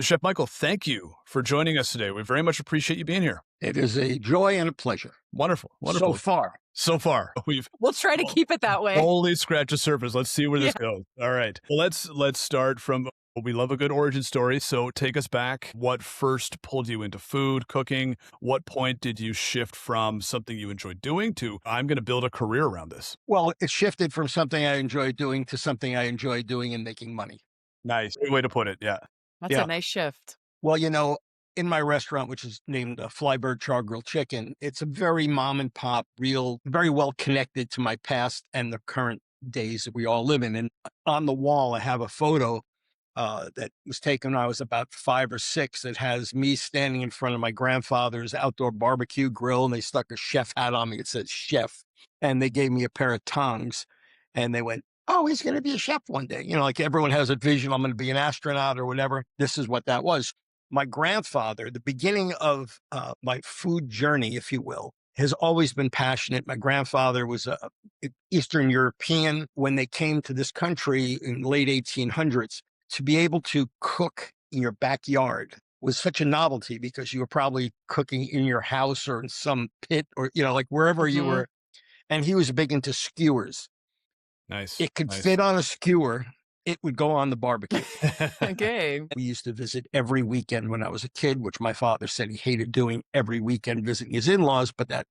Chef Michael, thank you for joining us today. We very much appreciate you being here. It is a joy and a pleasure. Wonderful, So wonderful. far. So far, we've We'll try to keep it that way. only scratched the surface. Let's see where this Yeah. goes. All right. Well, let's start from, we love a good origin story. So take us back. What first pulled you into food, cooking? What point did you shift from something you enjoyed doing to, I'm going to build a career around this? Well, it shifted from something I enjoy doing to something I enjoy doing and making money. Nice. Good way to put it. Yeah. That's Yeah. a nice shift. Well, in my restaurant, which is named Flybird Char Grilled Chicken, it's a very mom and pop, real, very well connected to my past and the current days that we all live in. And on the wall, I have a photo that was taken when I was about 5 or 6 that has me standing in front of my grandfather's outdoor barbecue grill. And they stuck a chef hat on me. It says chef. And they gave me a pair of tongs and they went, oh, he's going to be a chef one day. Like everyone has a vision. I'm going to be an astronaut or whatever. This is what that was. My grandfather, the beginning of my food journey, if you will, has always been passionate. My grandfather was a Eastern European. When they came to this country in the late 1800s, to be able to cook in your backyard was such a novelty because you were probably cooking in your house or in some pit or, like wherever you were. And he was big into skewers. Nice. It could Nice. fit on a skewer. It would go on the barbecue. Okay. We used to visit every weekend when I was a kid, which my father said he hated doing every weekend, visiting his in-laws, but that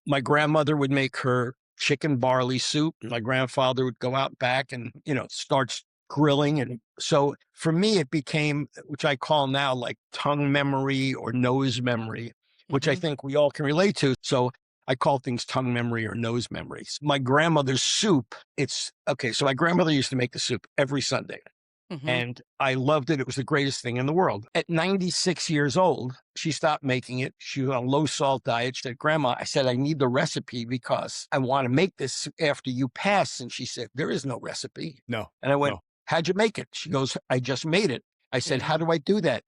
my grandmother would make her chicken barley soup. And my grandfather would go out back and, start grilling. And so for me, it became, which I call now like tongue memory or nose memory, which I think we all can relate to. So I call things tongue memory or nose memories. My grandmother's soup, so my grandmother used to make the soup every Sunday. And I loved it. It was the greatest thing in the world. At 96 years old, she stopped making it. She was on a low salt diet. She said, Grandma, I said, I need the recipe because I want to make this after you pass. And she said, there is no recipe. No. And I went, no. how'd you make it? She goes, I just made it. I said, how do I do that?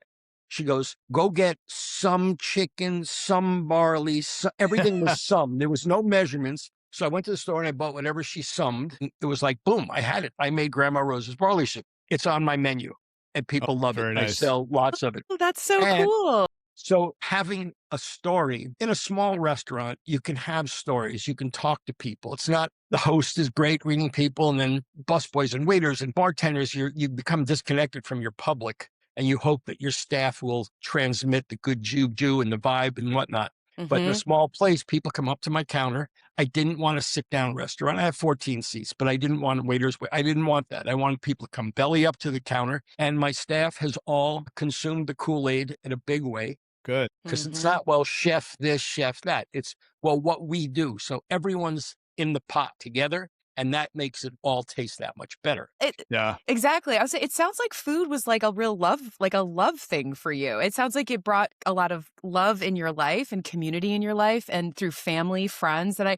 She goes, go get some chicken, some barley, everything was summed. There was no measurements. So I went to the store and I bought whatever she summed. And it was like, boom, I had it. I made Grandma Rose's barley soup. It's on my menu and people love it. very I nice. sell lots of it. Oh, that's so And cool. So having a story in a small restaurant, you can have stories. You can talk to people. It's not the host is great reading people and then busboys and waiters and bartenders. You become disconnected from your public and you hope that your staff will transmit the good juju and the vibe and whatnot. But in a small place, people come up to my counter. I didn't want a sit-down restaurant. I have 14 seats, but I didn't want waiters. I didn't want that. I wanted people to come belly up to the counter. And my staff has all consumed the Kool-Aid in a big way. Good. Because it's not, well, chef this, chef that. It's, well, what we do. So everyone's in the pot together. And that makes it all taste that much better. Yeah. Exactly. I would say it sounds like food was like a real love, like a love thing for you. It sounds like it brought a lot of love in your life and community in your life and through family, friends. And I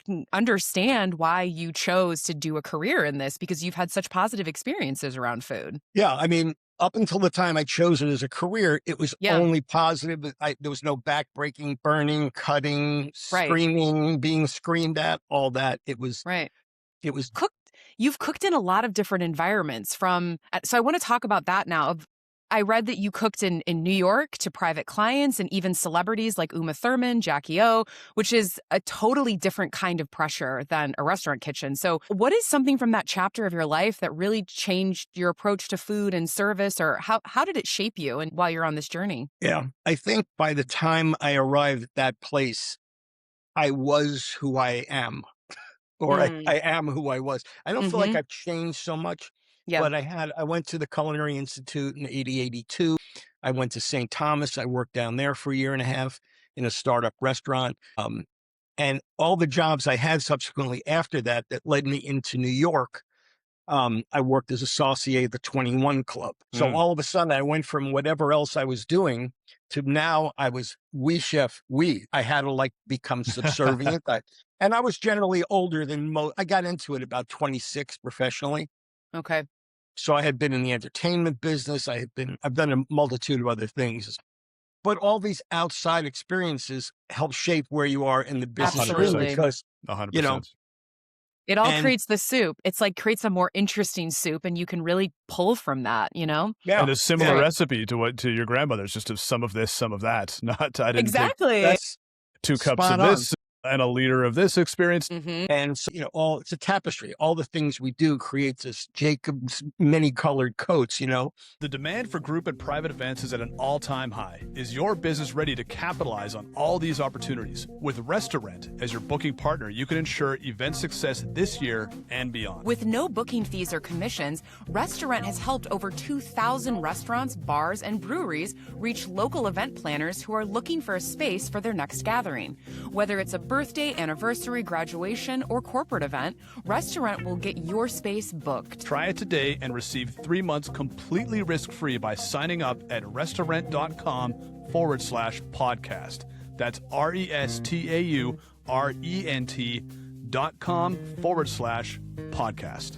can understand why you chose to do a career in this because you've had such positive experiences around food. Yeah. I mean, up until the time I chose it as a career, it was only positive. There was no backbreaking, burning, cutting, screaming, being screamed at, all that. It was It was cooked. You've cooked in a lot of different environments so I want to talk about that now. I read that you cooked in New York to private clients and even celebrities like Uma Thurman, Jackie O, which is a totally different kind of pressure than a restaurant kitchen. So what is something from that chapter of your life that really changed your approach to food and service, or how did it shape you and while you're on this journey? Yeah, I think by the time I arrived at that place, I was who I am. Or I am who I was. I don't feel like I've changed so much, but I went to the Culinary Institute in 82. I went to St. Thomas. I worked down there for a year and a half in a startup restaurant. And all the jobs I had subsequently after that led me into New York. I worked as a saucier at the 21 Club. So all of a sudden I went from whatever else I was doing to now I was chef. I had to become subservient. And I was generally older than most. I got into it about 26 professionally. Okay. So I had been in the entertainment business. I've done a multitude of other things, but all these outside experiences help shape where you are in the business. Absolutely. Because, 100%. It all And- creates the soup. It's like creates a more interesting soup, and you can really pull from that, you know? Yeah. And a similar Yeah. recipe to your grandmother's, just of some of this, some of that. Not I didn't Exactly. That's take 2 cups spot of on. this and a liter of this experience. Mhm. And so, it's a tapestry. All the things we do creates this Jacob's many colored coats, The demand for group and private events is at an all-time high. Is your business ready to capitalize on all these opportunities? With Restaurant as your booking partner, you can ensure event success this year and beyond. With no booking fees or commissions, Restaurant has helped over 2,000 restaurants, bars, and breweries reach local event planners who are looking for a space for their next gathering. Whether it's a birthday, anniversary, graduation, or corporate event, Restaurant will get your space booked. Try it today and receive 3 months completely risk-free by signing up at restaurant.com/podcast. That's restaurant.com/podcast.